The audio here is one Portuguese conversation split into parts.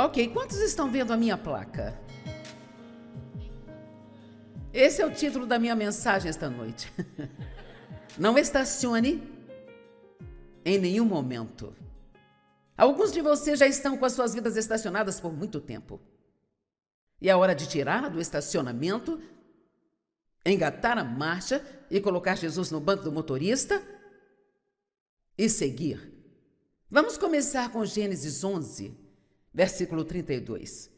Ok, quantos estão vendo a minha placa? Esse é o título da minha mensagem esta noite. Não estacione em nenhum momento. Alguns de vocês já estão com as suas vidas estacionadas por muito tempo. E é hora de tirá-la do estacionamento, engatar a marcha e colocar Jesus no banco do motorista e seguir. Vamos começar com Gênesis 11, versículo 32.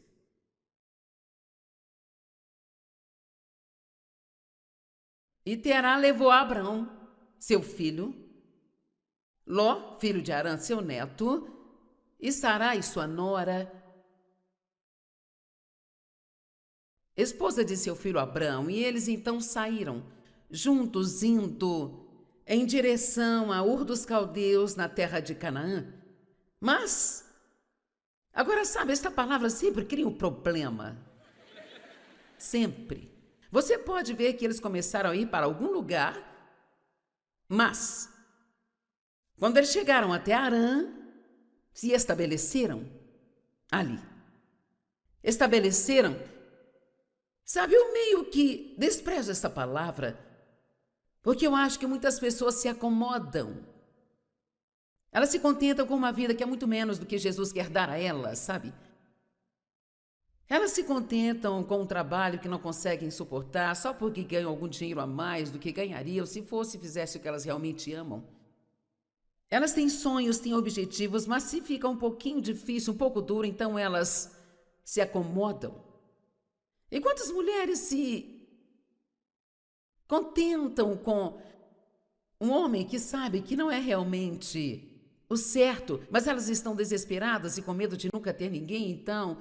E Terá levou a Abrão, seu filho, Ló, filho de Arã, seu neto, e Sarai, sua nora, esposa de seu filho Abrão, e eles então saíram, juntos indo em direção a Ur dos Caldeus, na terra de Canaã. Mas, agora sabe, esta palavra sempre cria um problema. Sempre. Você pode ver que eles começaram a ir para algum lugar, mas, quando eles chegaram até Arã, se estabeleceram ali. Estabeleceram. Sabe, eu meio que desprezo essa palavra, porque eu acho que muitas pessoas se acomodam. Elas se contentam com uma vida que é muito menos do que Jesus quer dar a elas, sabe? Elas se contentam com um trabalho que não conseguem suportar só porque ganham algum dinheiro a mais do que ganhariam se fizesse o que elas realmente amam. Elas têm sonhos, têm objetivos, mas se fica um pouquinho difícil, um pouco duro, então elas se acomodam. E quantas mulheres se contentam com um homem que sabe que não é realmente o certo, mas elas estão desesperadas e com medo de nunca ter ninguém, então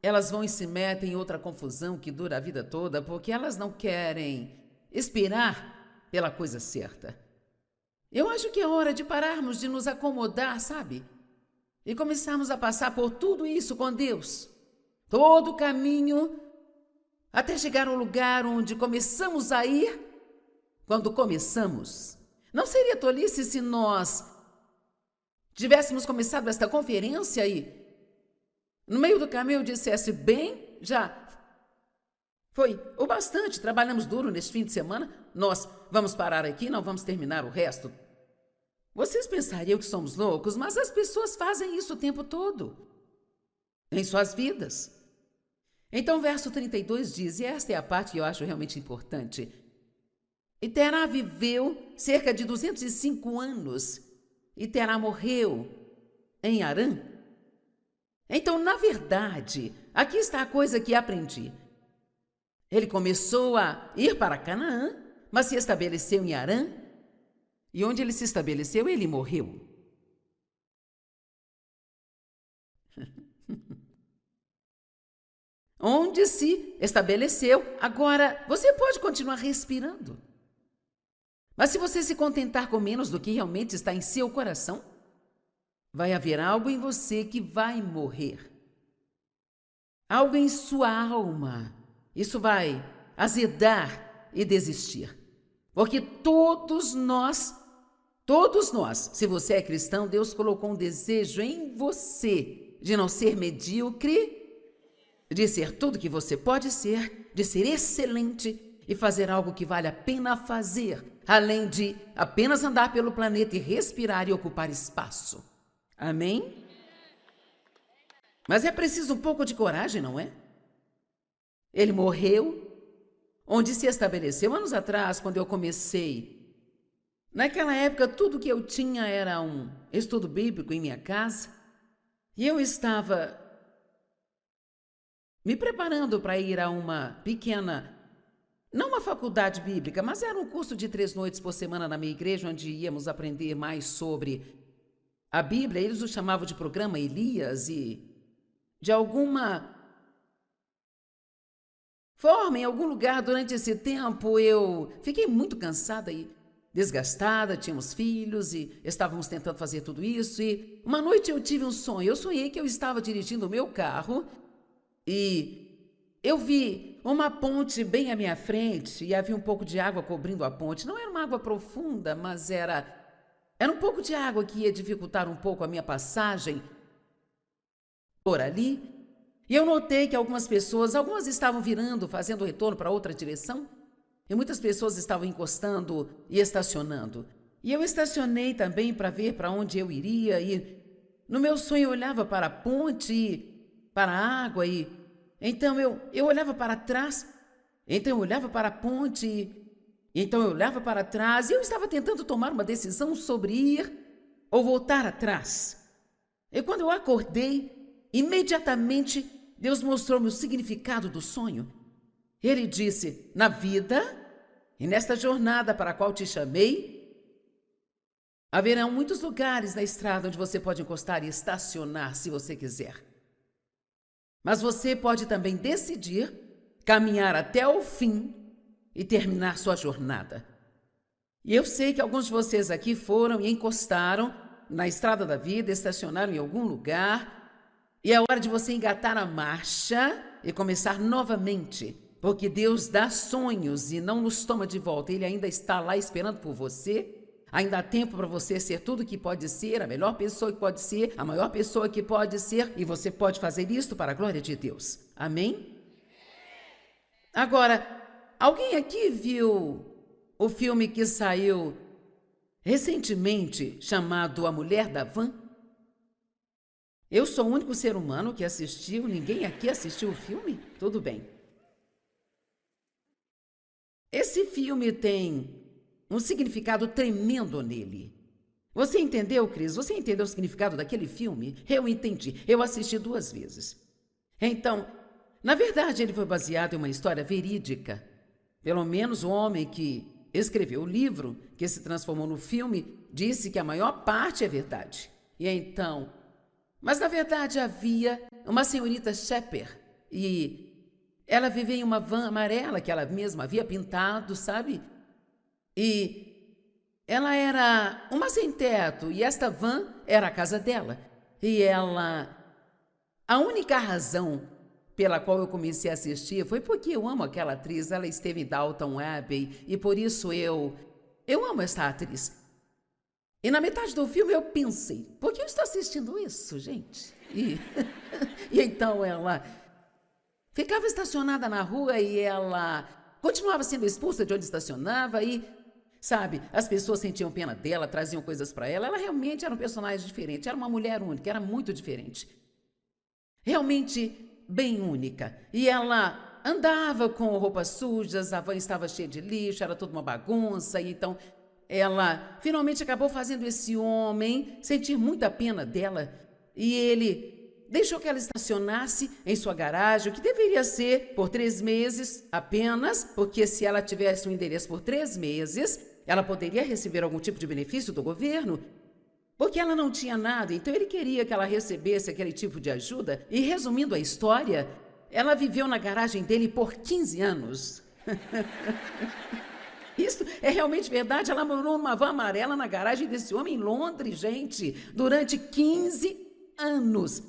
elas vão e se metem em outra confusão que dura a vida toda, porque elas não querem esperar pela coisa certa. Eu acho que é hora de pararmos de nos acomodar, sabe? E começarmos a passar por tudo isso com Deus. Todo o caminho até chegar ao lugar onde começamos a ir. Quando começamos, não seria tolice se nós tivéssemos começado esta conferência e no meio do caminho eu dissesse, bem, já foi o bastante, trabalhamos duro neste fim de semana, nós vamos parar aqui, não vamos terminar o resto. Vocês pensariam que somos loucos, mas as pessoas fazem isso o tempo todo, em suas vidas. Então, o verso 32 diz, e esta é a parte que eu acho realmente importante, e Terá viveu cerca de 205 anos, e Terá morreu em Arã. Então, na verdade, aqui está a coisa que aprendi. Ele começou a ir para Canaã, mas se estabeleceu em Arã, e onde ele se estabeleceu, ele morreu. Onde se estabeleceu, agora você pode continuar respirando. Mas se você se contentar com menos do que realmente está em seu coração, vai haver algo em você que vai morrer. Algo em sua alma. Isso vai azedar e desistir. Porque todos nós, se você é cristão, Deus colocou um desejo em você de não ser medíocre, de ser tudo que você pode ser, de ser excelente e fazer algo que vale a pena fazer, além de apenas andar pelo planeta e respirar e ocupar espaço. Amém? Mas é preciso um pouco de coragem, não é? Ele morreu, onde se estabeleceu anos atrás, quando eu comecei. Naquela época, tudo que eu tinha era um estudo bíblico em minha casa, e eu estava me preparando para ir a uma pequena, não uma faculdade bíblica, mas era um curso de 3 noites por semana na minha igreja, onde íamos aprender mais sobre a Bíblia. Eles o chamavam de programa Elias e, de alguma forma, em algum lugar, durante esse tempo, eu fiquei muito cansada e desgastada, tínhamos filhos e estávamos tentando fazer tudo isso. E uma noite eu tive um sonho. Eu sonhei que eu estava dirigindo o meu carro e eu vi uma ponte bem à minha frente e havia um pouco de água cobrindo a ponte. Não era uma água profunda, mas era um pouco de água que ia dificultar um pouco a minha passagem por ali. E eu notei que algumas estavam virando, fazendo retorno para outra direção, e muitas pessoas estavam encostando e estacionando. E eu estacionei também para ver para onde eu iria, e no meu sonho eu olhava para a ponte, para a água, e então eu olhava para trás, então eu olhava para a ponte, então eu olhava para trás, e eu estava tentando tomar uma decisão sobre ir ou voltar atrás. E quando eu acordei, imediatamente Deus mostrou-me o significado do sonho. Ele disse: na vida e nesta jornada para a qual te chamei, haverão muitos lugares na estrada onde você pode encostar e estacionar se você quiser. Mas você pode também decidir caminhar até o fim e terminar sua jornada. E eu sei que alguns de vocês aqui foram e encostaram na estrada da vida, estacionaram em algum lugar, e é hora de você engatar a marcha e começar novamente, porque Deus dá sonhos e não nos toma de volta. Ele ainda está lá esperando por você. Ainda há tempo para você ser tudo que pode ser, a melhor pessoa que pode ser, a maior pessoa que pode ser, e você pode fazer isto para a glória de Deus. Amém? Agora, alguém aqui viu o filme que saiu recentemente chamado A Mulher da Van? Eu sou o único ser humano que assistiu, ninguém aqui assistiu o filme? Tudo bem. Esse filme tem um significado tremendo nele. Você entendeu, Cris? Você entendeu o significado daquele filme? Eu entendi. Eu assisti 2 vezes. Então, na verdade, ele foi baseado em uma história verídica. Pelo menos o homem que escreveu o livro, que se transformou no filme, disse que a maior parte é verdade. E então, mas na verdade havia uma senhorita Shepard e ela vivia em uma van amarela que ela mesma havia pintado, sabe? E ela era uma sem-teto e esta van era a casa dela. E ela... A única razão pela qual eu comecei a assistir foi porque eu amo aquela atriz. Ela esteve em Downton Abbey e por isso eu amo esta atriz. E na metade do filme eu pensei, por que eu estou assistindo isso, gente? E então ela ficava estacionada na rua e ela continuava sendo expulsa de onde estacionava e, sabe, as pessoas sentiam pena dela, traziam coisas para ela. Ela realmente era um personagem diferente, era uma mulher única, era muito diferente. Realmente bem única. E ela andava com roupas sujas, a van estava cheia de lixo, era toda uma bagunça, e então ela finalmente acabou fazendo esse homem sentir muita pena dela, e ele deixou que ela estacionasse em sua garagem, o que deveria ser por 3 meses apenas, porque se ela tivesse um endereço por 3 meses, ela poderia receber algum tipo de benefício do governo, porque ela não tinha nada. Então ele queria que ela recebesse aquele tipo de ajuda. E resumindo a história, ela viveu na garagem dele por 15 anos. Isso é realmente verdade. Ela morou numa van amarela na garagem desse homem em Londres, gente, durante 15 anos.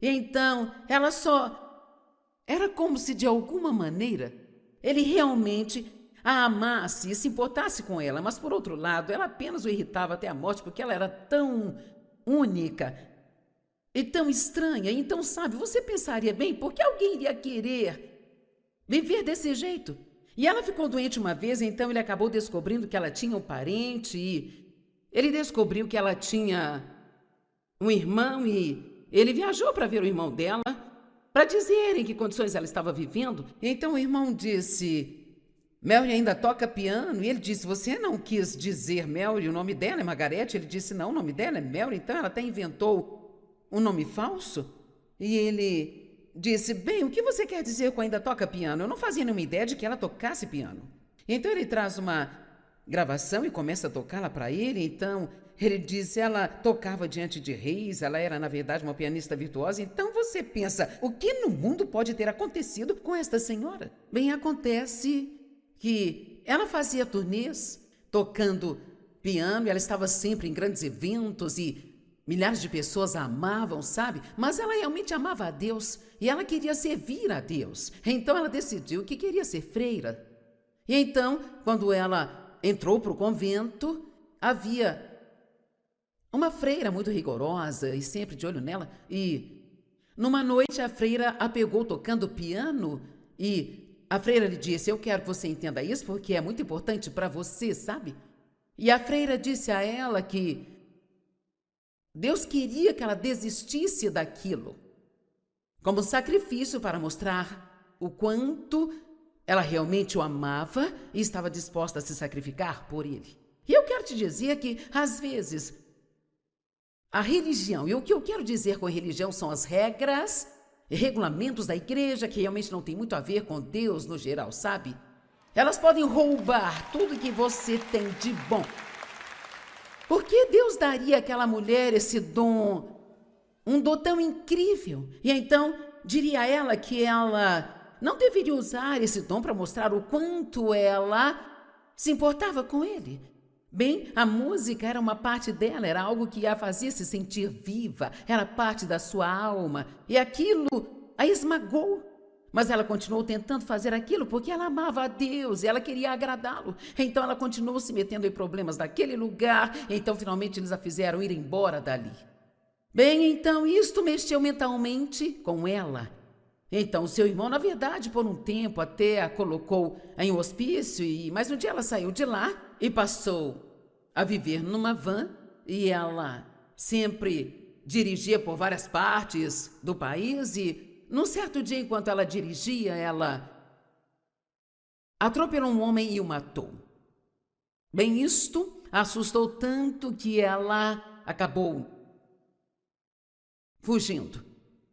Então, ela só... Era como se, de alguma maneira, ele realmente a amasse e se importasse com ela. Mas, por outro lado, ela apenas o irritava até a morte, porque ela era tão única e tão estranha. Então, sabe, você pensaria, bem, por que alguém iria querer viver desse jeito? E ela ficou doente uma vez, então ele acabou descobrindo que ela tinha um parente e ele descobriu que ela tinha um irmão e ele viajou para ver o irmão dela, para dizer em que condições ela estava vivendo. Então o irmão disse, Mary ainda toca piano? E ele disse, você não quis dizer Mary, o nome dela é Margarete? Ele disse, não, o nome dela é Mary, então ela até inventou um nome falso? E ele disse, bem, o que você quer dizer com ainda toca piano? Eu não fazia nenhuma ideia de que ela tocasse piano. Então ele traz uma gravação e começa a tocá-la para ele. Então ele disse, ela tocava diante de reis, ela era, na verdade, uma pianista virtuosa. Então você pensa, o que no mundo pode ter acontecido com esta senhora? Bem, acontece que ela fazia turnês tocando piano, e ela estava sempre em grandes eventos e milhares de pessoas a amavam, sabe? Mas ela realmente amava a Deus e ela queria servir a Deus. Então ela decidiu que queria ser freira. E então, quando ela entrou para o convento, havia uma freira muito rigorosa e sempre de olho nela. E Numa noite, a freira a pegou tocando piano e a freira lhe disse: eu quero que você entenda isso porque é muito importante para você, sabe? E a freira disse a ela que Deus queria que ela desistisse daquilo, como sacrifício para mostrar o quanto ela realmente o amava e estava disposta a se sacrificar por ele. E eu quero te dizer que, às vezes, a religião, e o que eu quero dizer com religião são as regras e regulamentos da igreja, que realmente não tem muito a ver com Deus no geral, sabe? Elas podem roubar tudo que você tem de bom. Por que Deus daria àquela mulher esse dom, um dom tão incrível? E então diria a ela que ela não deveria usar esse dom para mostrar o quanto ela se importava com ele. Bem, a música era uma parte dela, era algo que a fazia se sentir viva, era parte da sua alma, e aquilo a esmagou. Mas ela continuou tentando fazer aquilo porque ela amava a Deus e ela queria agradá-lo. Então ela continuou se metendo em problemas daquele lugar, então finalmente eles a fizeram ir embora dali. Bem, então isto mexeu mentalmente com ela. Então seu irmão, na verdade, por um tempo até a colocou em um hospício, mas um dia ela saiu de lá e passou a viver numa van e ela sempre dirigia por várias partes do país e num certo dia, enquanto ela dirigia, ela atropelou um homem e o matou. Bem, isto assustou tanto que ela acabou fugindo.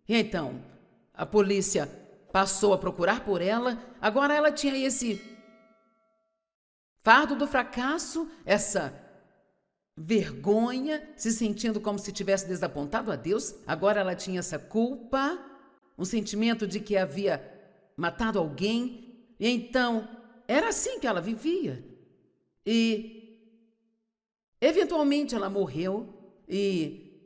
E então, a polícia passou a procurar por ela. Agora ela tinha esse fardo do fracasso, essa vergonha, se sentindo como se tivesse desapontado a Deus. Agora ela tinha essa culpa, um sentimento de que havia matado alguém. E então, era assim que ela vivia. E, eventualmente, ela morreu. E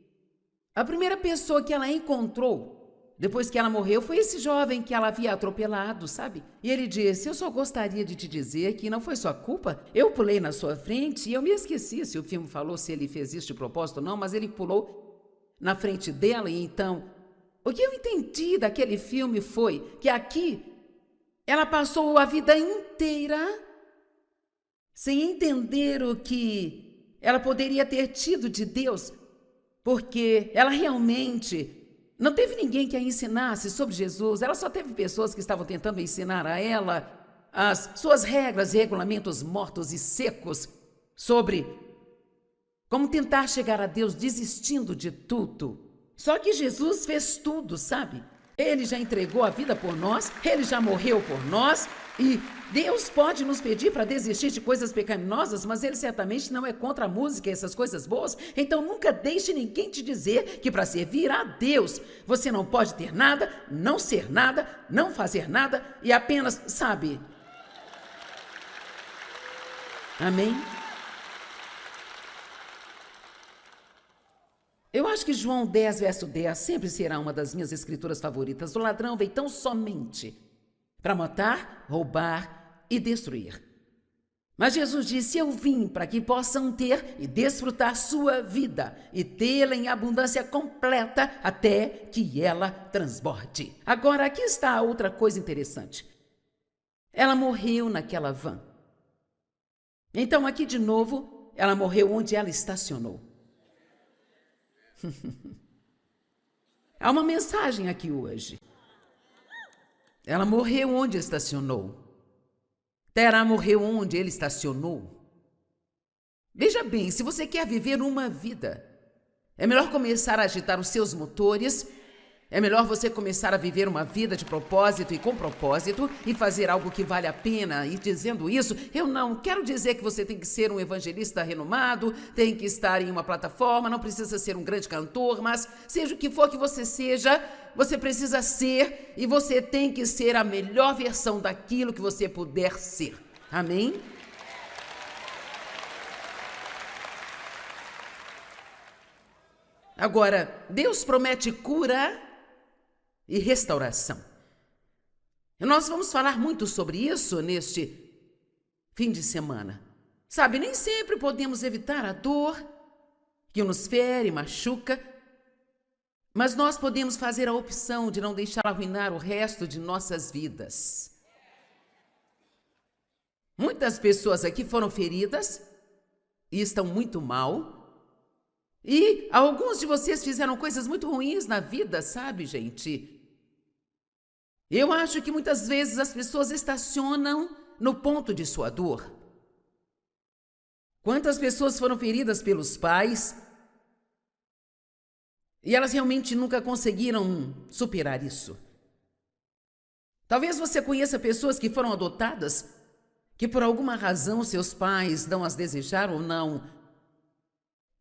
a primeira pessoa que ela encontrou, depois que ela morreu, foi esse jovem que ela havia atropelado, sabe? E ele disse: eu só gostaria de te dizer que não foi sua culpa. Eu pulei na sua frente e eu me esqueci se o filme falou se ele fez isso de propósito ou não, mas ele pulou na frente dela e então... O que eu entendi daquele filme foi que aqui ela passou a vida inteira sem entender o que ela poderia ter tido de Deus, porque ela realmente não teve ninguém que a ensinasse sobre Jesus, ela só teve pessoas que estavam tentando ensinar a ela as suas regras e regulamentos mortos e secos sobre como tentar chegar a Deus desistindo de tudo. Só que Jesus fez tudo, sabe? Ele já entregou a vida por nós, ele já morreu por nós e Deus pode nos pedir para desistir de coisas pecaminosas, mas ele certamente não é contra a música e essas coisas boas. Então nunca deixe ninguém te dizer que para servir a Deus você não pode ter nada, não ser nada, não fazer nada e apenas, sabe? Amém? Eu acho que João 10, verso 10 sempre será uma das minhas escrituras favoritas. O ladrão veio tão somente para matar, roubar e destruir. Mas Jesus disse: eu vim para que possam ter e desfrutar sua vida e tê-la em abundância completa até que ela transborde. Agora, aqui está a outra coisa interessante. Ela morreu naquela van. Então, aqui de novo, ela morreu onde ela estacionou. Há uma mensagem aqui hoje. Ela morreu onde estacionou. Terá morreu onde ele estacionou. Veja bem, se você quer viver uma vida, é melhor começar a agitar os seus motores. É melhor você começar a viver uma vida de propósito e com propósito e fazer algo que vale a pena. E dizendo isso, eu não quero dizer que você tem que ser um evangelista renomado, tem que estar em uma plataforma, não precisa ser um grande cantor, mas seja o que for que você seja, você precisa ser e você tem que ser a melhor versão daquilo que você puder ser. Amém? Agora, Deus promete cura e restauração. E nós vamos falar muito sobre isso neste fim de semana. Sabe, nem sempre podemos evitar a dor que nos fere, machuca, Mas nós podemos fazer a opção de não deixar arruinar o resto de nossas vidas. Muitas pessoas aqui foram feridas e estão muito mal. E alguns de vocês fizeram coisas muito ruins na vida, sabe, gente? Eu acho que muitas vezes as pessoas estacionam no ponto de sua dor. Quantas pessoas foram feridas pelos pais e elas realmente nunca conseguiram superar isso? Talvez você conheça pessoas que foram adotadas, que por alguma razão seus pais não as desejaram ou não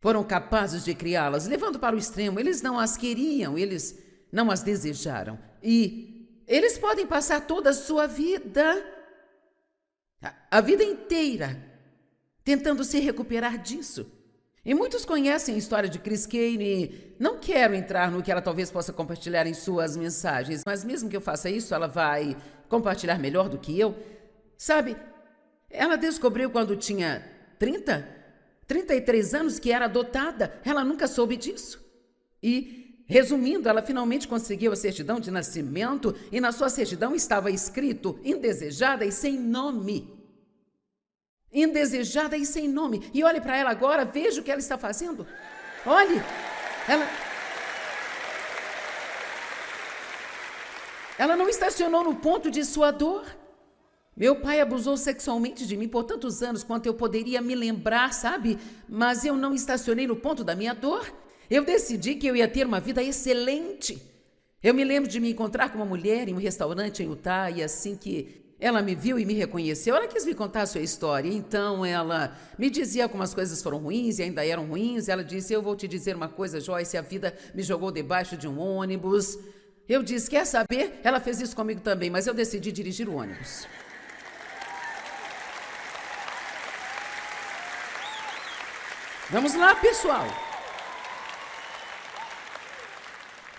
foram capazes de criá-las, levando para o extremo. Eles não as queriam, eles não as desejaram. E eles podem passar toda a sua vida, a vida inteira, tentando se recuperar disso. E muitos conhecem a história de Chris Kane. Não quero entrar no que ela talvez possa compartilhar em suas mensagens, mas mesmo que eu faça isso, ela vai compartilhar melhor do que eu. Sabe, ela descobriu quando tinha 33 anos que era adotada. Ela nunca soube disso. E, resumindo, ela finalmente conseguiu a certidão de nascimento e na sua certidão estava escrito indesejada e sem nome. Indesejada e sem nome. E olhe para ela agora, veja o que ela está fazendo. Olhe, ela não estacionou no ponto de sua dor. Meu pai abusou sexualmente de mim por tantos anos quanto eu poderia me lembrar, sabe? Mas eu não estacionei no ponto da minha dor. Eu decidi que eu ia ter uma vida excelente. Eu me lembro de me encontrar com uma mulher em um restaurante em Utah e assim que ela me viu e me reconheceu, ela quis me contar a sua história. Então ela me dizia como as coisas foram ruins e ainda eram ruins. Ela disse, eu vou te dizer uma coisa, Joyce, a vida me jogou debaixo de um ônibus. Eu disse, quer saber? Ela fez isso comigo também, mas eu decidi dirigir o ônibus. Vamos lá, pessoal.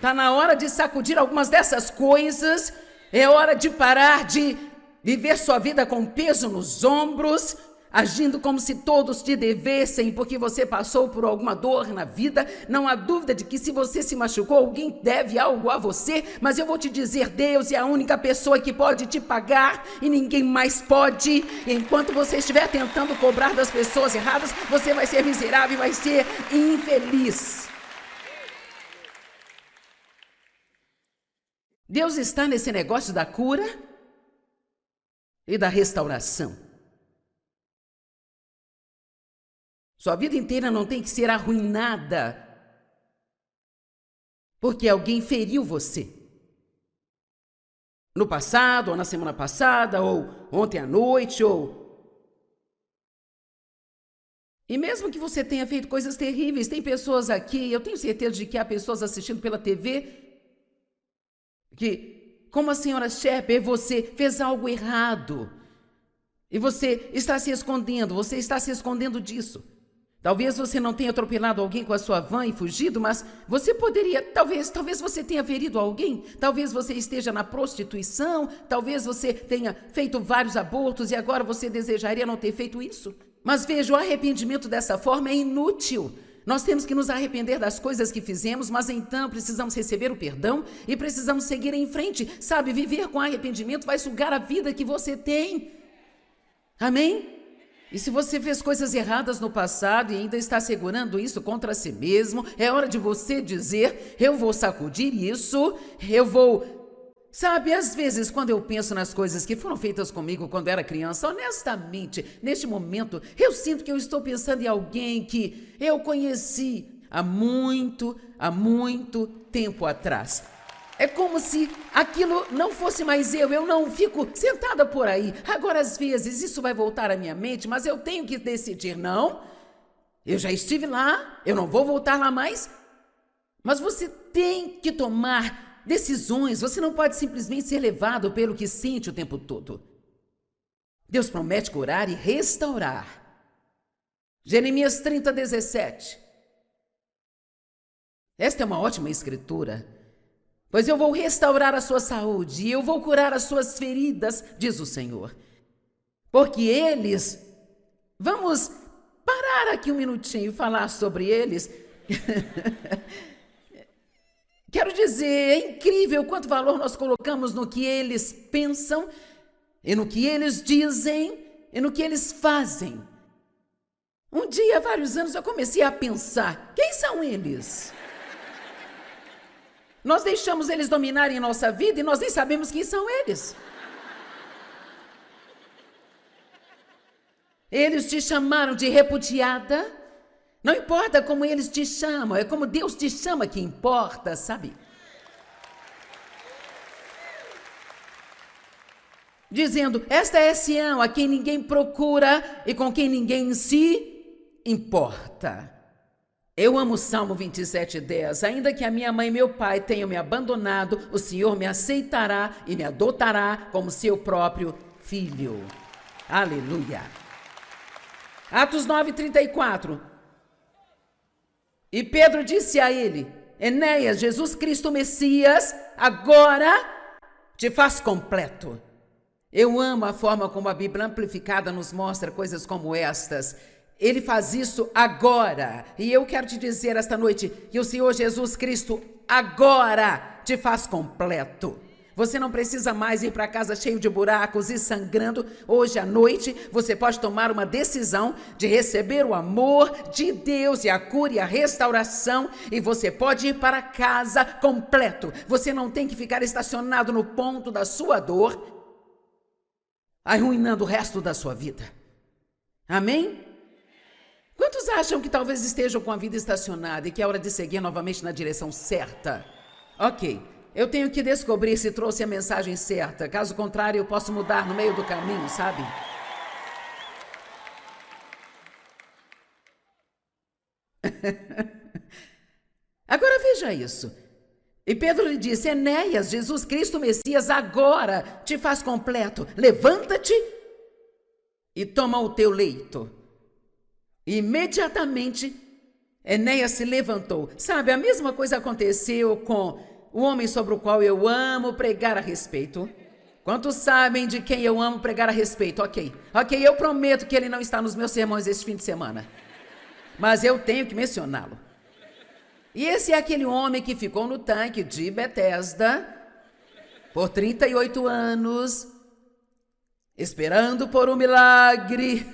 Tá na hora de sacudir algumas dessas coisas. É hora de parar de viver sua vida com peso nos ombros, agindo como se todos te devessem, porque você passou por alguma dor na vida. Não há dúvida de que se você se machucou, alguém deve algo a você, mas eu vou te dizer, Deus é a única pessoa que pode te pagar e ninguém mais pode. Enquanto você estiver tentando cobrar das pessoas erradas, você vai ser miserável e vai ser infeliz. Deus está nesse negócio da cura e da restauração. Sua vida inteira não tem que ser arruinada porque alguém feriu você. No passado, ou na semana passada, ou ontem à noite, ou... E mesmo que você tenha feito coisas terríveis, tem pessoas aqui, eu tenho certeza de que há pessoas assistindo pela TV que, como a senhora Shepard, você fez algo errado. E você está se escondendo disso. Talvez você não tenha atropelado alguém com a sua van e fugido, mas você poderia, talvez você tenha ferido alguém, talvez você esteja na prostituição, talvez você tenha feito vários abortos e agora você desejaria não ter feito isso. Mas veja, o arrependimento dessa forma é inútil. Nós temos que nos arrepender das coisas que fizemos, mas então precisamos receber o perdão e precisamos seguir em frente. Sabe, viver com arrependimento vai sugar a vida que você tem. Amém? E se você fez coisas erradas no passado e ainda está segurando isso contra si mesmo, é hora de você dizer, eu vou sacudir isso, eu vou... Sabe, às vezes, quando eu penso nas coisas que foram feitas comigo quando era criança, honestamente, neste momento, eu sinto que eu estou pensando em alguém que eu conheci há muito tempo atrás. É como se aquilo não fosse mais eu não fico sentada por aí. Agora, às vezes, isso vai voltar à minha mente, mas eu tenho que decidir, não, eu já estive lá, eu não vou voltar lá mais, mas você tem que tomar decisões, você não pode simplesmente ser levado pelo que sente o tempo todo. Deus promete curar e restaurar. Jeremias 30:17. Esta é uma ótima escritura. Pois eu vou restaurar a sua saúde e eu vou curar as suas feridas, diz o Senhor. Porque eles... Vamos parar aqui um minutinho e falar sobre eles... Quero dizer, é incrível quanto valor nós colocamos no que eles pensam, e no que eles dizem, e no que eles fazem. Um dia, há vários anos, eu comecei a pensar, quem são eles? Nós deixamos eles dominarem nossa vida e nós nem sabemos quem são eles. Eles te chamaram de repudiada. Não importa como eles te chamam, é como Deus te chama que importa, sabe? Dizendo, esta é Sião, a quem ninguém procura e com quem ninguém se importa. Eu amo o Salmo 27:10. Ainda que a minha mãe e meu pai tenham me abandonado, o Senhor me aceitará e me adotará como seu próprio filho. Aleluia. Atos 9:34. E Pedro disse a ele, Enéas, Jesus Cristo Messias, agora te faz completo. Eu amo a forma como a Bíblia Amplificada nos mostra coisas como estas. Ele faz isso agora. E eu quero te dizer esta noite que o Senhor Jesus Cristo agora te faz completo. Você não precisa mais ir para casa cheio de buracos e sangrando. Hoje à noite você pode tomar uma decisão de receber o amor de Deus e a cura e a restauração. E você pode ir para casa completo. Você não tem que ficar estacionado no ponto da sua dor, arruinando o resto da sua vida. Amém? Quantos acham que talvez estejam com a vida estacionada e que é hora de seguir novamente na direção certa? Ok, eu tenho que descobrir se trouxe a mensagem certa. Caso contrário, eu posso mudar no meio do caminho, sabe? Agora veja isso. E Pedro lhe disse, Enéas, Jesus Cristo Messias, agora te faz completo. Levanta-te e toma o teu leito. Imediatamente, Enéas se levantou. Sabe, a mesma coisa aconteceu com o homem sobre o qual eu amo pregar a respeito. Quantos sabem de quem eu amo pregar a respeito? Ok, eu prometo que ele não está nos meus sermões este fim de semana. Mas eu tenho que mencioná-lo. E esse é aquele homem que ficou no tanque de Betesda por 38 anos, esperando por um milagre.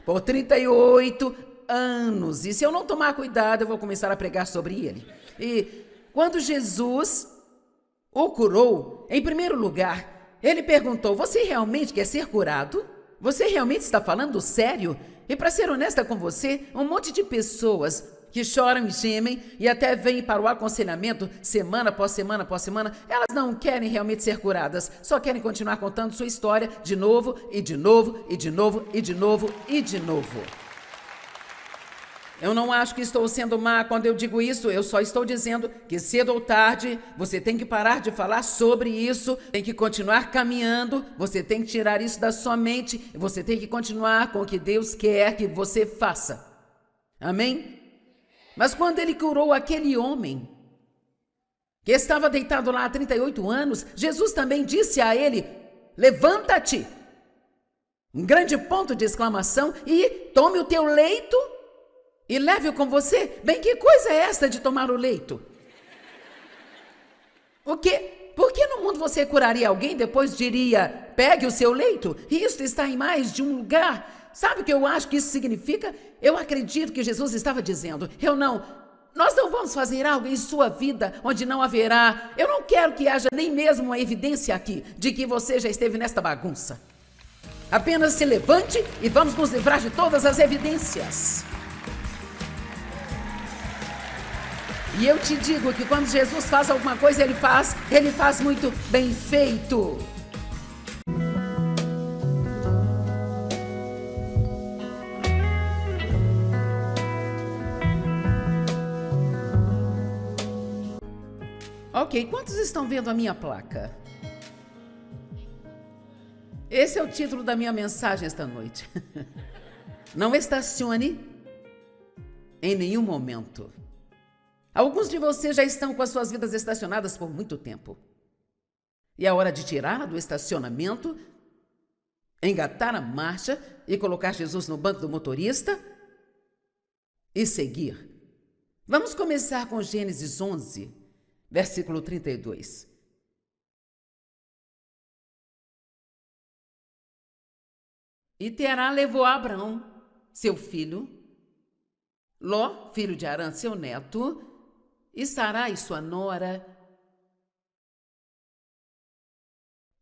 Por 38 anos. E se eu não tomar cuidado, eu vou começar a pregar sobre ele. E quando Jesus o curou, em primeiro lugar, ele perguntou, você realmente quer ser curado? Você realmente está falando sério? E para ser honesta com você, um monte de pessoas que choram e gemem e até vêm para o aconselhamento semana após semana após semana, elas não querem realmente ser curadas, só querem continuar contando sua história de novo e de novo e de novo e de novo e de novo. Eu não acho que estou sendo má quando eu digo isso, eu só estou dizendo que cedo ou tarde você tem que parar de falar sobre isso, tem que continuar caminhando, você tem que tirar isso da sua mente, você tem que continuar com o que Deus quer que você faça. Amém? Mas quando ele curou aquele homem que estava deitado lá há 38 anos, Jesus também disse a ele, levanta-te, um grande ponto de exclamação, e tome o teu leito e leve-o com você. Bem, que coisa é esta de tomar o leito? O quê? Por que no mundo você curaria alguém e depois diria, pegue o seu leito? E isso está em mais de um lugar. Sabe o que eu acho que isso significa? Eu acredito que Jesus estava dizendo, nós não vamos fazer algo em sua vida onde não haverá, eu não quero que haja nem mesmo uma evidência aqui de que você já esteve nesta bagunça. Apenas se levante e vamos nos livrar de todas as evidências. E eu te digo que quando Jesus faz alguma coisa, ele faz muito bem feito. Ok, quantos estão vendo a minha placa? Esse é o título da minha mensagem esta noite. Não estacione em nenhum momento. Alguns de vocês já estão com as suas vidas estacionadas por muito tempo. E é hora de tirá-la do estacionamento, engatar a marcha e colocar Jesus no banco do motorista e seguir. Vamos começar com Gênesis 11, versículo 32. E Terá levou a Abrão, seu filho, Ló, filho de Arã, seu neto, e Sarai, sua nora,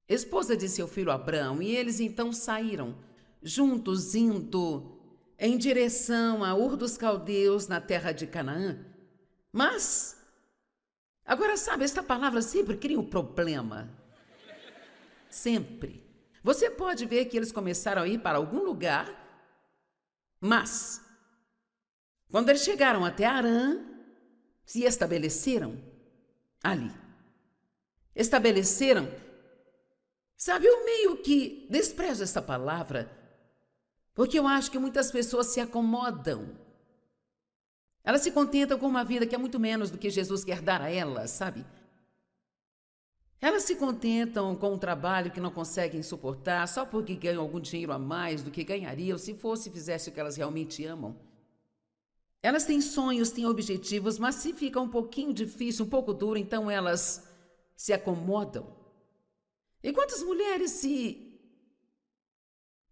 esposa de seu filho Abrão, e eles então saíram, juntos indo em direção a Ur dos Caldeus, na terra de Canaã. Mas, agora sabe, esta palavra sempre cria um problema. Sempre. Você pode ver que eles começaram a ir para algum lugar, mas, quando eles chegaram até Arã, se estabeleceram ali. Estabeleceram. Sabe, eu meio que desprezo essa palavra, porque eu acho que muitas pessoas se acomodam. Elas se contentam com uma vida que é muito menos do que Jesus quer dar a elas, sabe? Elas se contentam com um trabalho que não conseguem suportar só porque ganham algum dinheiro a mais do que ganhariam se fizesse o que elas realmente amam. Elas têm sonhos, têm objetivos, mas se fica um pouquinho difícil, um pouco duro, então elas se acomodam. E quantas mulheres se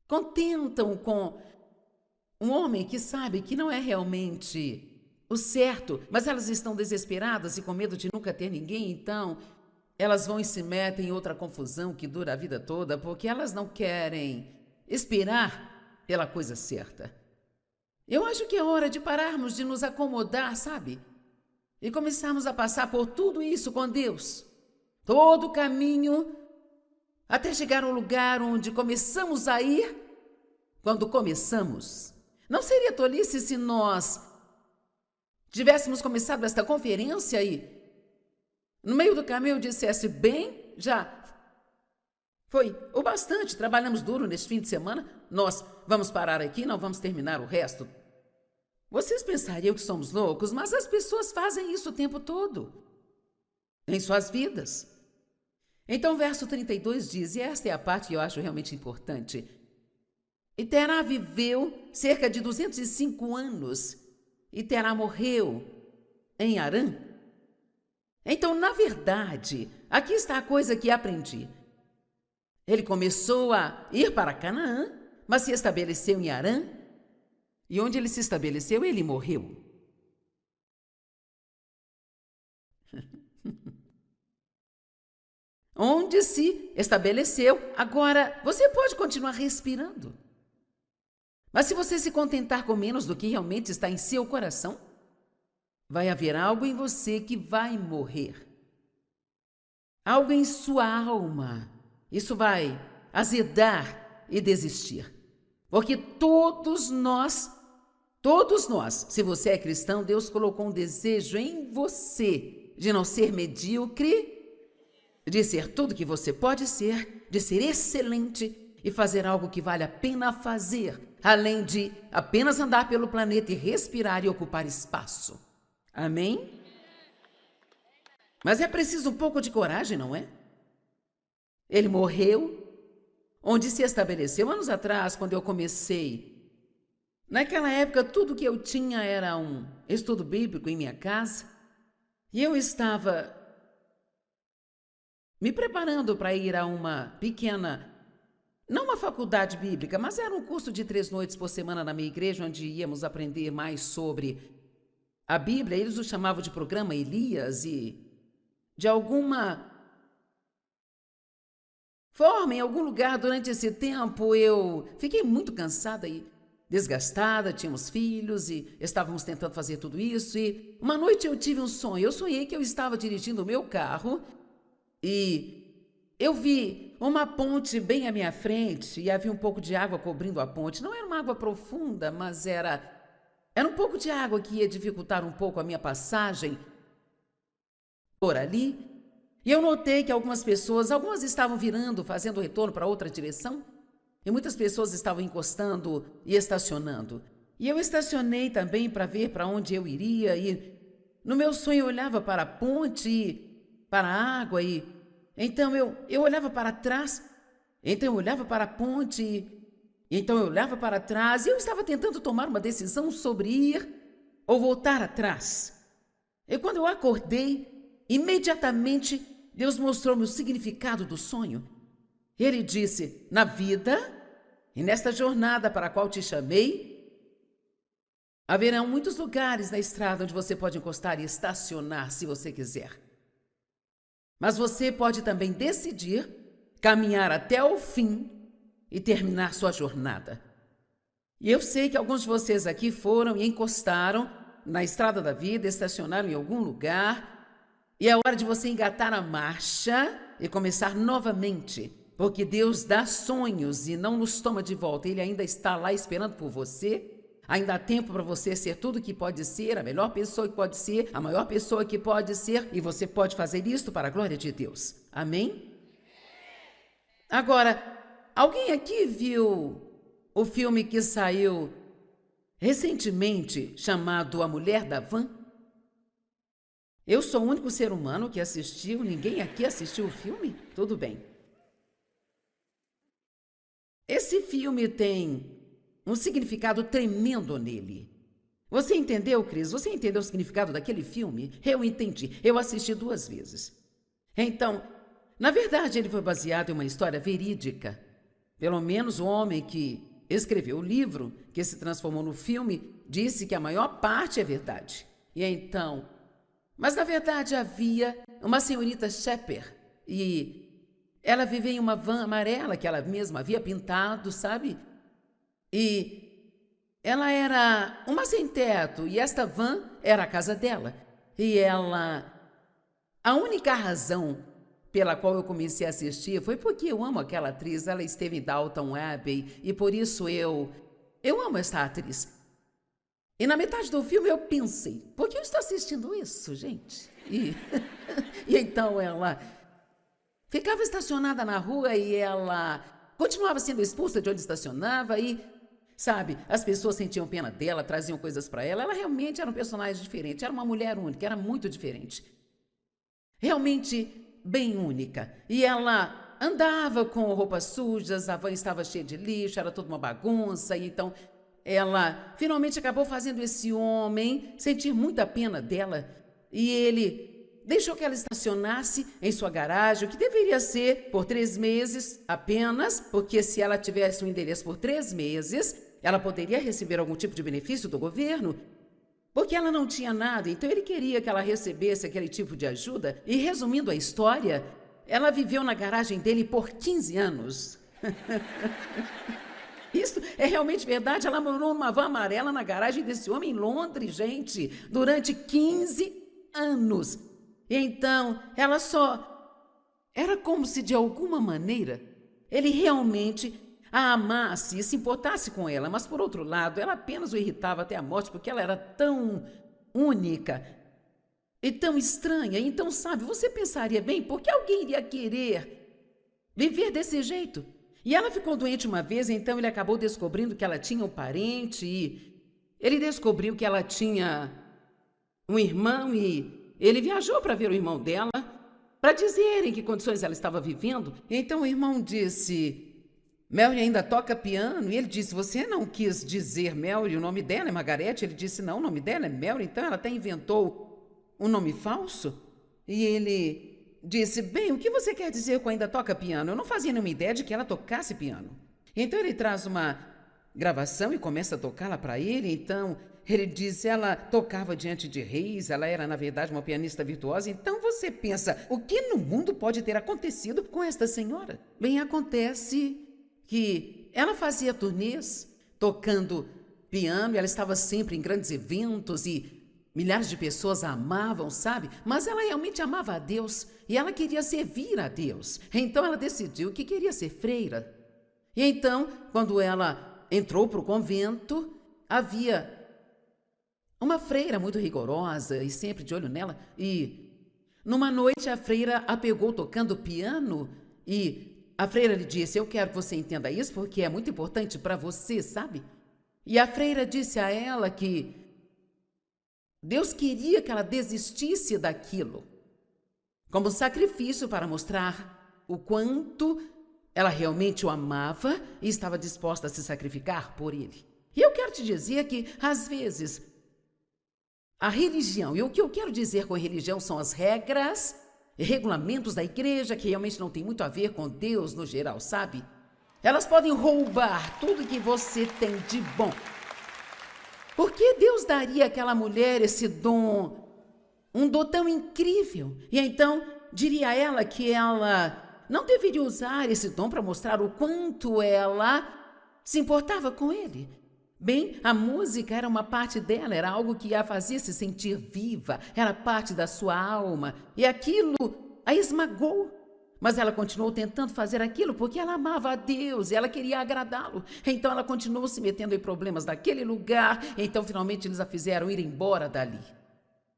contentam com um homem que sabe que não é realmente o certo, mas elas estão desesperadas e com medo de nunca ter ninguém, então elas vão e se metem em outra confusão que dura a vida toda, porque elas não querem esperar pela coisa certa. Eu acho que é hora de pararmos de nos acomodar, sabe? E começarmos a passar por tudo isso com Deus. Todo o caminho até chegar ao lugar onde começamos a ir. Quando começamos, não seria tolice se nós tivéssemos começado esta conferência e no meio do caminho eu dissesse, bem, já foi o bastante, trabalhamos duro neste fim de semana, nós vamos parar aqui, não vamos terminar o resto. Vocês pensariam que somos loucos, mas as pessoas fazem isso o tempo todo, em suas vidas. Então, o verso 32 diz, e esta é a parte que eu acho realmente importante, e Terá viveu cerca de 205 anos, e Terá morreu em Arã. Então, na verdade, aqui está a coisa que aprendi. Ele começou a ir para Canaã, mas se estabeleceu em Arã, e onde ele se estabeleceu, ele morreu. Onde se estabeleceu, agora você pode continuar respirando. Mas se você se contentar com menos do que realmente está em seu coração, vai haver algo em você que vai morrer. Algo em sua alma. Isso vai azedar e desistir. Porque todos nós, se você é cristão, Deus colocou um desejo em você de não ser medíocre, de ser tudo que você pode ser, de ser excelente e fazer algo que vale a pena fazer, além de apenas andar pelo planeta e respirar e ocupar espaço. Amém? Mas é preciso um pouco de coragem, não é? Ele morreu, onde se estabeleceu anos atrás, quando eu comecei. Naquela época, tudo que eu tinha era um estudo bíblico em minha casa, e eu estava me preparando para ir a uma pequena, não uma faculdade bíblica, mas era um curso de 3 noites por semana na minha igreja, onde íamos aprender mais sobre a Bíblia. Eles o chamavam de programa Elias e, de alguma forma, em algum lugar durante esse tempo, eu fiquei muito cansada e desgastada, tínhamos filhos e estávamos tentando fazer tudo isso. E uma noite eu tive um sonho. Eu sonhei que eu estava dirigindo o meu carro e eu vi uma ponte bem à minha frente e havia um pouco de água cobrindo a ponte. Não era uma água profunda, mas era um pouco de água que ia dificultar um pouco a minha passagem por ali. E eu notei que algumas estavam virando, fazendo retorno para outra direção, e muitas pessoas estavam encostando e estacionando. E eu estacionei também para ver para onde eu iria, e no meu sonho eu olhava para a ponte, para a água, e então eu olhava para trás, então eu olhava para a ponte, e então eu olhava para trás, e eu estava tentando tomar uma decisão sobre ir ou voltar atrás. E quando eu acordei, imediatamente Deus mostrou-me o significado do sonho. Ele disse: na vida e nesta jornada para a qual te chamei, haverão muitos lugares na estrada onde você pode encostar e estacionar se você quiser. Mas você pode também decidir caminhar até o fim e terminar sua jornada. E eu sei que alguns de vocês aqui foram e encostaram na estrada da vida, estacionaram em algum lugar, e é hora de você engatar a marcha e começar novamente, porque Deus dá sonhos e não nos toma de volta. Ele ainda está lá esperando por você. Ainda há tempo para você ser tudo que pode ser, a melhor pessoa que pode ser, a maior pessoa que pode ser, e você pode fazer isto para a glória de Deus. Amém? Agora, alguém aqui viu o filme que saiu recentemente chamado A Mulher da Van? Eu sou o único ser humano que assistiu, ninguém aqui assistiu o filme? Tudo bem. Esse filme tem um significado tremendo nele. Você entendeu, Cris? Você entendeu o significado daquele filme? Eu entendi. Eu assisti 2 vezes. Então, na verdade, ele foi baseado em uma história verídica. Pelo menos o homem que escreveu o livro, que se transformou no filme, disse que a maior parte é verdade. E então, mas na verdade havia uma senhorita Shepard e ela vivia em uma van amarela que ela mesma havia pintado, sabe? E ela era uma sem-teto e esta van era a casa dela. E ela... A única razão pela qual eu comecei a assistir foi porque eu amo aquela atriz. Ela esteve em Downton Abbey e por isso eu amo esta atriz. E na metade do filme eu pensei, por que eu estou assistindo isso, gente? E então ela ficava estacionada na rua e ela continuava sendo expulsa de onde estacionava e, sabe, as pessoas sentiam pena dela, traziam coisas para ela. Ela realmente era um personagem diferente, era uma mulher única, era muito diferente. Realmente bem única. E ela andava com roupas sujas, a van estava cheia de lixo, era toda uma bagunça, e então ela finalmente acabou fazendo esse homem sentir muita pena dela e ele deixou que ela estacionasse em sua garagem, o que deveria ser por 3 meses apenas, porque se ela tivesse um endereço por 3 meses, ela poderia receber algum tipo de benefício do governo, porque ela não tinha nada, então ele queria que ela recebesse aquele tipo de ajuda. E resumindo a história, ela viveu na garagem dele por 15 anos. Isso é realmente verdade. Ela morou numa van amarela na garagem desse homem em Londres, gente, durante 15 anos. E então, ela só... Era como se, de alguma maneira, ele realmente a amasse e se importasse com ela. Mas, por outro lado, ela apenas o irritava até a morte, porque ela era tão única e tão estranha. Então, sabe, você pensaria, bem, por que alguém iria querer viver desse jeito? E ela ficou doente uma vez, então ele acabou descobrindo que ela tinha um parente e ele descobriu que ela tinha um irmão e ele viajou para ver o irmão dela, para dizer em que condições ela estava vivendo. Então o irmão disse, Mary ainda toca piano? E ele disse, você não quis dizer Mary, o nome dela é Margarete? Ele disse, não, o nome dela é Mary, então ela até inventou um nome falso? E ele disse, bem, o que você quer dizer com ainda toca piano? Eu não fazia nenhuma ideia de que ela tocasse piano. Então ele traz uma gravação e começa a tocá-la para ele. Então ele diz, ela tocava diante de reis, ela era na verdade uma pianista virtuosa. Então você pensa, o que no mundo pode ter acontecido com esta senhora? Bem, acontece que ela fazia turnês tocando piano, e ela estava sempre em grandes eventos e milhares de pessoas a amavam, sabe? Mas ela realmente amava a Deus e ela queria servir a Deus. Então ela decidiu que queria ser freira. E então, quando ela entrou para o convento, havia uma freira muito rigorosa e sempre de olho nela. E numa noite a freira a pegou tocando piano e a freira lhe disse, eu quero que você entenda isso porque é muito importante para você, sabe? E a freira disse a ela que Deus queria que ela desistisse daquilo, como sacrifício para mostrar o quanto ela realmente o amava e estava disposta a se sacrificar por ele. E eu quero te dizer que, às vezes, a religião. E o que eu quero dizer com religião são as regras e regulamentos da igreja, que realmente não tem muito a ver com Deus no geral, sabe? Elas podem roubar tudo que você tem de bom. Por que Deus daria àquela mulher esse dom, um dom tão incrível? E então diria a ela que ela não deveria usar esse dom para mostrar o quanto ela se importava com ele. Bem, a música era uma parte dela, era algo que a fazia se sentir viva, era parte da sua alma, e aquilo a esmagou. Mas ela continuou tentando fazer aquilo porque ela amava a Deus e ela queria agradá-lo. Então ela continuou se metendo em problemas daquele lugar, então finalmente eles a fizeram ir embora dali.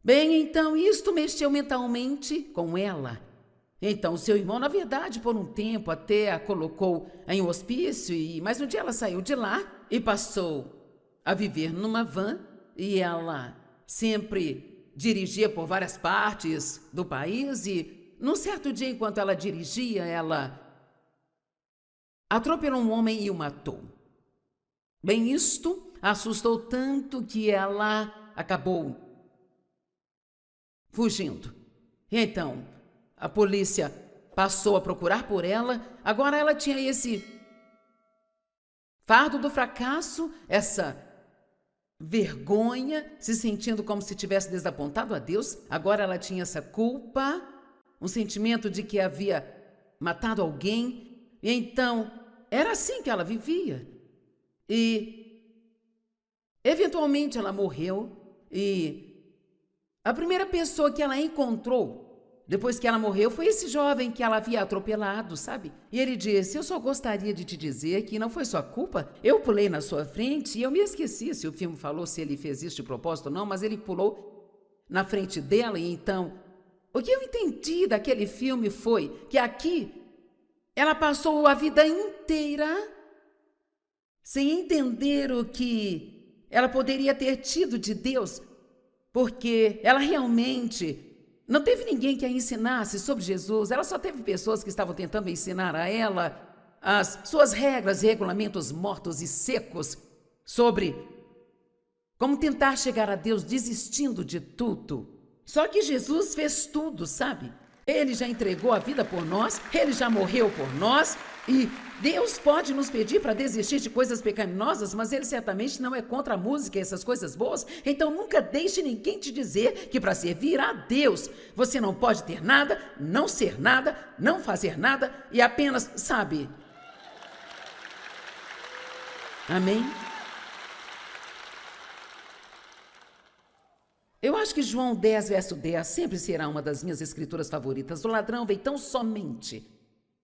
Bem, então isto mexeu mentalmente com ela. Então seu irmão, na verdade, por um tempo até a colocou em um hospício, mas um dia ela saiu de lá e passou a viver numa van, e ela sempre dirigia por várias partes do país, e num certo dia, enquanto ela dirigia, ela atropelou um homem e o matou. Bem, isto assustou tanto que ela acabou fugindo. E então a polícia passou a procurar por ela. Agora ela tinha esse fardo do fracasso, essa vergonha, se sentindo como se tivesse desapontado a Deus. Agora ela tinha essa culpa, um sentimento de que havia matado alguém. E então era assim que ela vivia. E eventualmente ela morreu. E a primeira pessoa que ela encontrou depois que ela morreu foi esse jovem que ela havia atropelado, sabe? E ele disse: eu só gostaria de te dizer que não foi sua culpa. Eu pulei na sua frente e eu me esqueci se o filme falou se ele fez isso de propósito ou não, mas ele pulou na frente dela. E então, o que eu entendi daquele filme foi que aqui ela passou a vida inteira sem entender o que ela poderia ter tido de Deus, porque ela realmente não teve ninguém que a ensinasse sobre Jesus. Ela só teve pessoas que estavam tentando ensinar a ela as suas regras e regulamentos mortos e secos sobre como tentar chegar a Deus desistindo de tudo. Só que Jesus fez tudo, sabe? Ele já entregou a vida por nós, ele já morreu por nós, e Deus pode nos pedir para desistir de coisas pecaminosas, mas ele certamente não é contra a música e essas coisas boas. Então nunca deixe ninguém te dizer que para servir a Deus você não pode ter nada, não ser nada, não fazer nada e apenas, sabe? Amém? Eu acho que João 10, verso 10 sempre será uma das minhas escrituras favoritas. O ladrão veio tão somente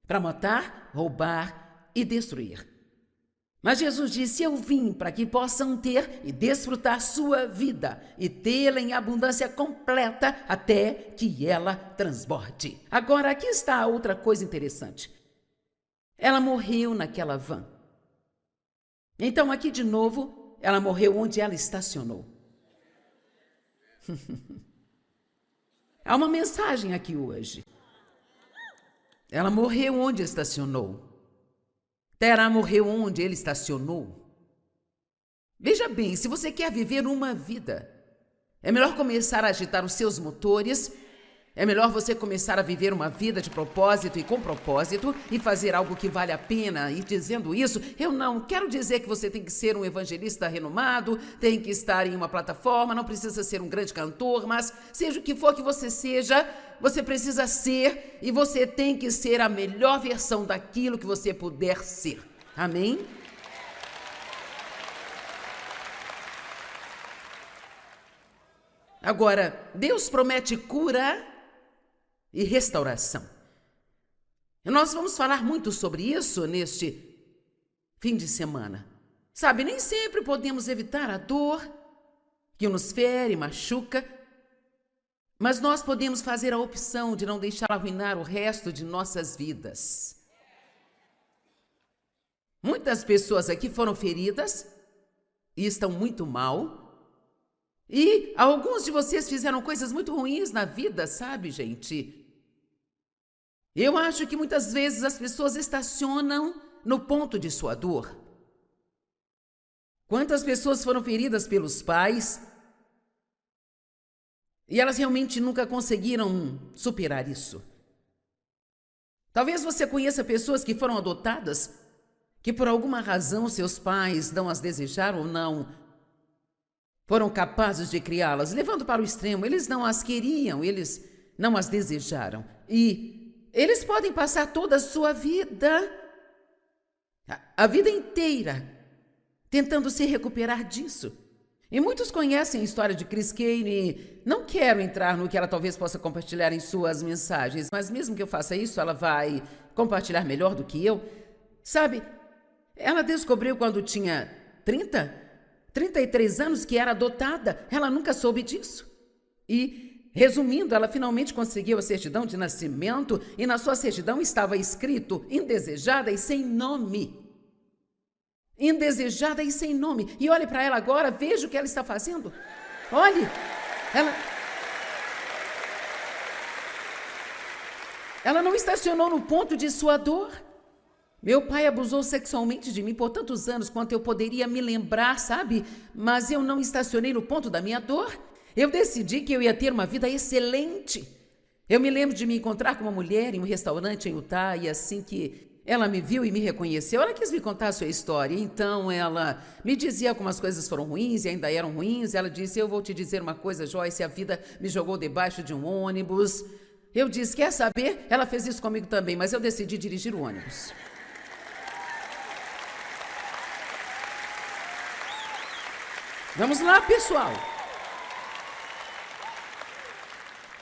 para matar, roubar e destruir. Mas Jesus disse: eu vim para que possam ter e desfrutar sua vida e tê-la em abundância completa até que ela transborde. Agora, aqui está a outra coisa interessante. Ela morreu naquela van. Então, aqui de novo, ela morreu onde ela estacionou. Há uma mensagem aqui hoje. Ela morreu onde estacionou. Terá morreu onde ele estacionou. Veja bem, se você quer viver uma vida, é melhor começar a agitar os seus motores. É melhor você começar a viver uma vida de propósito e com propósito e fazer algo que vale a pena. E dizendo isso, eu não quero dizer que você tem que ser um evangelista renomado, tem que estar em uma plataforma, não precisa ser um grande cantor, mas seja o que for que você seja, você precisa ser e você tem que ser a melhor versão daquilo que você puder ser. Amém? Agora, Deus promete cura e restauração. E nós vamos falar muito sobre isso neste fim de semana. Sabe, nem sempre podemos evitar a dor que nos fere, machuca, mas nós podemos fazer a opção de não deixar arruinar o resto de nossas vidas. Muitas pessoas aqui foram feridas e estão muito mal. E alguns de vocês fizeram coisas muito ruins na vida, sabe, gente? Eu acho que muitas vezes as pessoas estacionam no ponto de sua dor. Quantas pessoas foram feridas pelos pais? E elas realmente nunca conseguiram superar isso. Talvez você conheça pessoas que foram adotadas, que por alguma razão seus pais não as desejaram ou não foram capazes de criá-las, levando para o extremo. Eles não as queriam, eles não as desejaram. E eles podem passar toda a sua vida, a vida inteira, tentando se recuperar disso. E muitos conhecem a história de Chris Kane. Não quero entrar no que ela talvez possa compartilhar em suas mensagens, mas mesmo que eu faça isso, ela vai compartilhar melhor do que eu. Sabe, ela descobriu quando tinha 33 anos que era adotada. Ela nunca soube disso. E, resumindo, ela finalmente conseguiu a certidão de nascimento e na sua certidão estava escrito indesejada e sem nome. Indesejada e sem nome. E olhe para ela agora, veja o que ela está fazendo. Olhe, ela não estacionou no ponto de sua dor. Meu pai abusou sexualmente de mim por tantos anos quanto eu poderia me lembrar, sabe? Mas eu não estacionei no ponto da minha dor. Eu decidi que eu ia ter uma vida excelente. Eu me lembro de me encontrar com uma mulher em um restaurante em Utah e assim que ela me viu e me reconheceu, ela quis me contar a sua história. Então ela me dizia como as coisas foram ruins e ainda eram ruins. Ela disse, eu vou te dizer uma coisa, Joyce, a vida me jogou debaixo de um ônibus. Eu disse, quer saber? Ela fez isso comigo também, mas eu decidi dirigir o ônibus. Vamos lá, pessoal.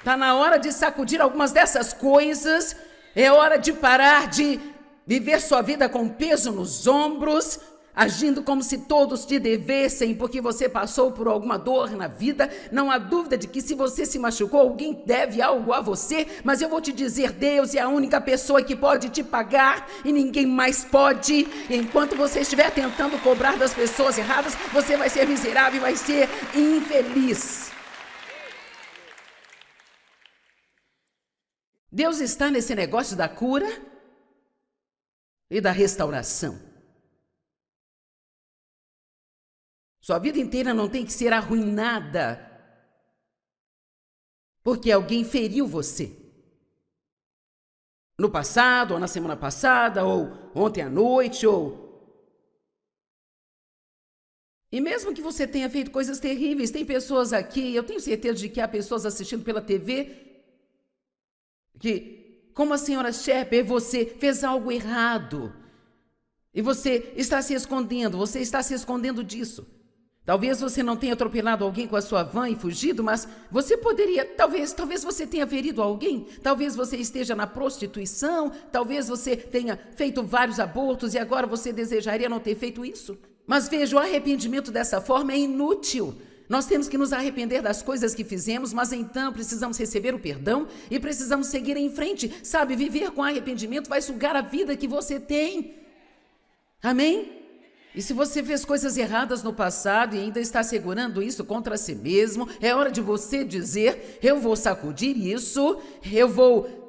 Tá na hora de sacudir algumas dessas coisas. É hora de parar de viver sua vida com peso nos ombros, agindo como se todos te devessem, porque você passou por alguma dor na vida. Não há dúvida de que se você se machucou, alguém deve algo a você, mas eu vou te dizer, Deus é a única pessoa que pode te pagar e ninguém mais pode. Enquanto você estiver tentando cobrar das pessoas erradas, você vai ser miserável e vai ser infeliz. Deus está nesse negócio da cura e da restauração. Sua vida inteira não tem que ser arruinada porque alguém feriu você. No passado, ou na semana passada, ou ontem à noite, ou... E mesmo que você tenha feito coisas terríveis, tem pessoas aqui, eu tenho certeza de que há pessoas assistindo pela TV que, como a senhora Shepard, você fez algo errado. E você está se escondendo disso. Talvez você não tenha atropelado alguém com a sua van e fugido, mas você poderia, talvez você tenha ferido alguém, talvez você esteja na prostituição, talvez você tenha feito vários abortos e agora você desejaria não ter feito isso. Mas veja, o arrependimento dessa forma é inútil. Nós temos que nos arrepender das coisas que fizemos, mas então precisamos receber o perdão e precisamos seguir em frente. Sabe, viver com arrependimento vai sugar a vida que você tem. Amém? E se você fez coisas erradas no passado e ainda está segurando isso contra si mesmo, é hora de você dizer, eu vou sacudir isso, eu vou...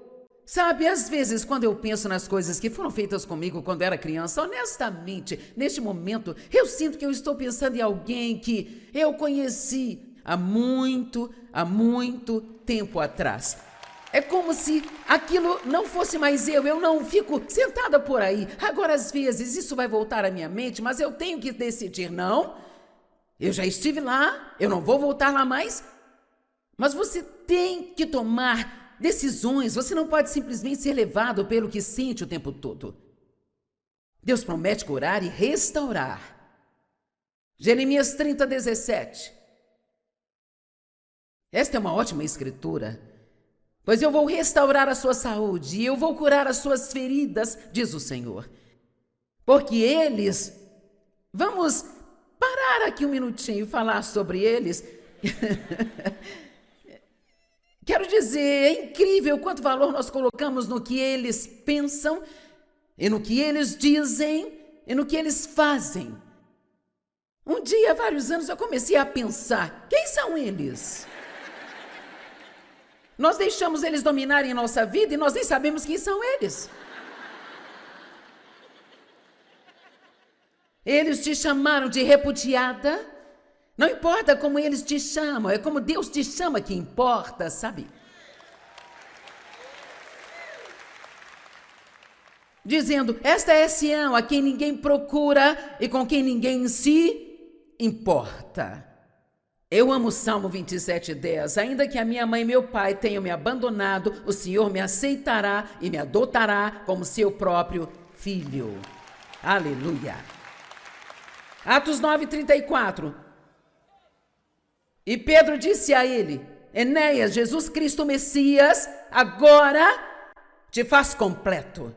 Sabe, às vezes, quando eu penso nas coisas que foram feitas comigo quando era criança, honestamente, neste momento, eu sinto que eu estou pensando em alguém que eu conheci há muito tempo atrás. É como se aquilo não fosse mais eu não fico sentada por aí. Agora, às vezes, isso vai voltar à minha mente, mas eu tenho que decidir, não, eu já estive lá, eu não vou voltar lá mais, mas você tem que tomar decisões, você não pode simplesmente ser levado pelo que sente o tempo todo. Deus promete curar e restaurar. Jeremias 30:17. Esta é uma ótima escritura. Pois eu vou restaurar a sua saúde e eu vou curar as suas feridas, diz o Senhor. Porque eles... Vamos parar aqui um minutinho e falar sobre eles. Quero dizer, é incrível quanto valor nós colocamos no que eles pensam, e no que eles dizem, e no que eles fazem. Um dia, há vários anos, eu comecei a pensar, quem são eles? Nós deixamos eles dominarem a nossa vida e nós nem sabemos quem são eles. Eles te chamaram de repudiada, Não importa como eles te chamam, é como Deus te chama que importa, sabe? Dizendo, esta é Sião, a quem ninguém procura e com quem ninguém se importa. Eu amo o Salmo 27:10. Ainda que a minha mãe e meu pai tenham me abandonado, o Senhor me aceitará e me adotará como seu próprio filho. Aleluia. Atos 9:34. E Pedro disse a ele, Enéas, Jesus Cristo Messias, agora te faz completo.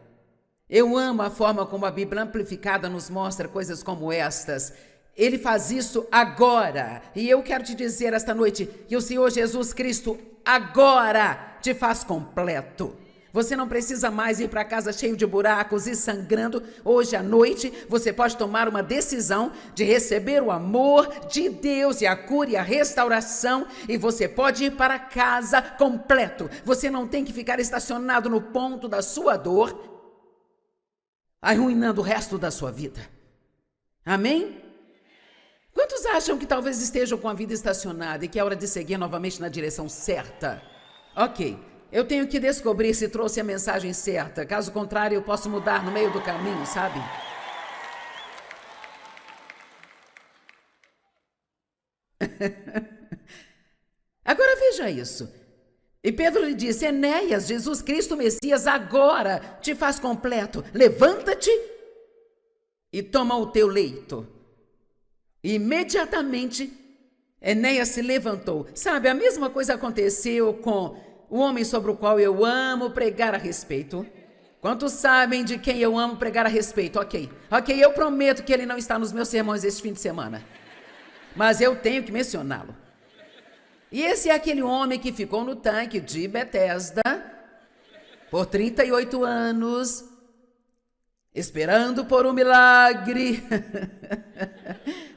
Eu amo a forma como a Bíblia Amplificada nos mostra coisas como estas. Ele faz isso agora. E eu quero te dizer esta noite que o Senhor Jesus Cristo agora te faz completo. Você não precisa mais ir para casa cheio de buracos e sangrando. Hoje à noite você pode tomar uma decisão de receber o amor de Deus e a cura e a restauração. E você pode ir para casa completo. Você não tem que ficar estacionado no ponto da sua dor, arruinando o resto da sua vida. Amém? Quantos acham que talvez estejam com a vida estacionada e que é hora de seguir novamente na direção certa? Ok, eu tenho que descobrir se trouxe a mensagem certa. Caso contrário, eu posso mudar no meio do caminho, sabe? Agora veja isso. E Pedro lhe disse, Enéas, Jesus Cristo Messias, agora te faz completo. Levanta-te e toma o teu leito. E imediatamente, Enéas se levantou. Sabe, a mesma coisa aconteceu com o homem sobre o qual eu amo pregar a respeito. Quantos sabem de quem eu amo pregar a respeito? Ok, eu prometo que ele não está nos meus sermões este fim de semana. Mas eu tenho que mencioná-lo. E esse é aquele homem que ficou no tanque de Betesda por 38 anos, esperando por um milagre,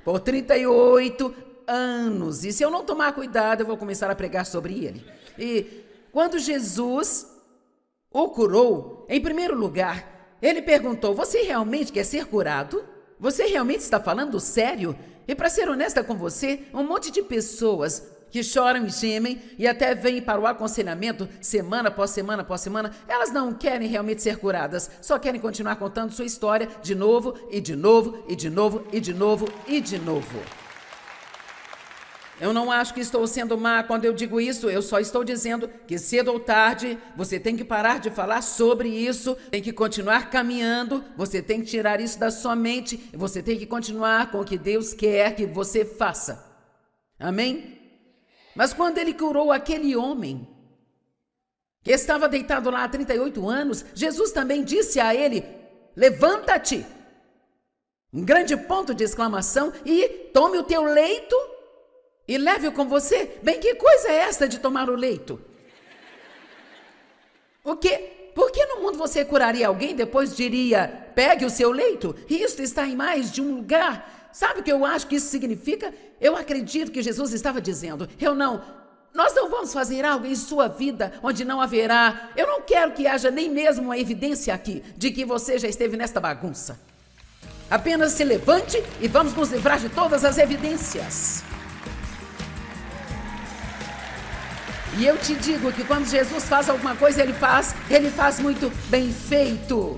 por 38 anos. E se eu não tomar cuidado, eu vou começar a pregar sobre ele. E quando Jesus o curou, em primeiro lugar, ele perguntou, você realmente quer ser curado? Você realmente está falando sério? E para ser honesta com você, um monte de pessoas que choram e gemem e até vêm para o aconselhamento semana após semana após semana, elas não querem realmente ser curadas, só querem continuar contando sua história de novo e de novo e de novo e de novo e de novo. Eu não acho que estou sendo má quando eu digo isso, eu só estou dizendo que cedo ou tarde você tem que parar de falar sobre isso, tem que continuar caminhando, você tem que tirar isso da sua mente e você tem que continuar com o que Deus quer que você faça. Amém? Mas quando ele curou aquele homem que estava deitado lá há 38 anos, Jesus também disse a ele, levanta-te, um grande ponto de exclamação, e tome o teu leito e leve-o com você. Bem, que coisa é esta de tomar o leito? O quê? Por que no mundo você curaria alguém e depois diria, pegue o seu leito? E isso está em mais de um lugar. Sabe o que eu acho que isso significa? Eu acredito que Jesus estava dizendo, nós não vamos fazer algo em sua vida onde não haverá, eu não quero que haja nem mesmo uma evidência aqui de que você já esteve nesta bagunça. Apenas se levante e vamos nos livrar de todas as evidências. E eu te digo que quando Jesus faz alguma coisa, ele faz muito bem feito.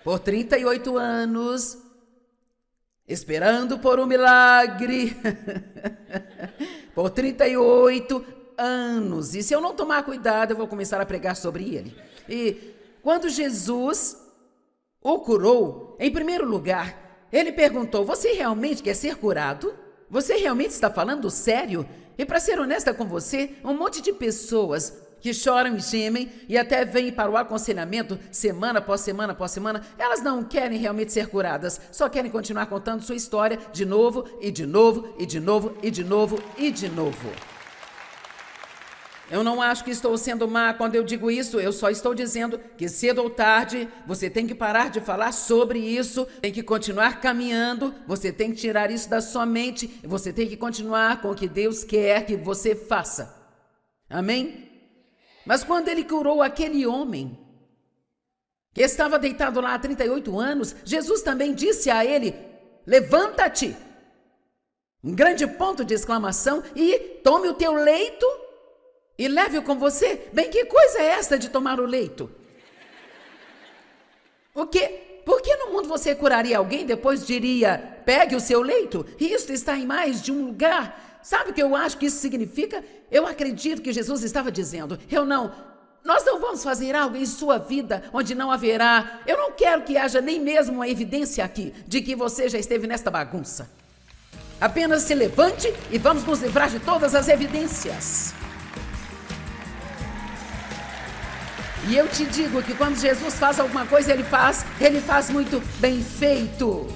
por 38 anos, esperando por um milagre, por 38 anos. E se eu não tomar cuidado, eu vou começar a pregar sobre ele. E quando Jesus o curou, em primeiro lugar, ele perguntou: você realmente quer ser curado? Você realmente está falando sério? E para ser honesta com você, um monte de pessoas que choram e gemem e até vêm para o aconselhamento semana após semana após semana, elas não querem realmente ser curadas, só querem continuar contando sua história de novo e de novo e de novo e de novo e de novo. Eu não acho que estou sendo má quando eu digo isso, eu só estou dizendo que cedo ou tarde você tem que parar de falar sobre isso, tem que continuar caminhando, você tem que tirar isso da sua mente e você tem que continuar com o que Deus quer que você faça. Amém? Mas quando ele curou aquele homem que estava deitado lá há 38 anos, Jesus também disse a ele: levanta-te, um grande ponto de exclamação, e tome o teu leito e leve-o com você. Bem, que coisa é esta de tomar o leito? O quê? Por que no mundo você curaria alguém, depois diria: pegue o seu leito? E isso está em mais de um lugar. Sabe o que eu acho que isso significa? Eu acredito que Jesus estava dizendo: nós não vamos fazer algo em sua vida onde não haverá. Eu não quero que haja nem mesmo uma evidência aqui de que você já esteve nesta bagunça. Apenas se levante e vamos nos livrar de todas as evidências. E eu te digo que quando Jesus faz alguma coisa, ele faz muito bem feito.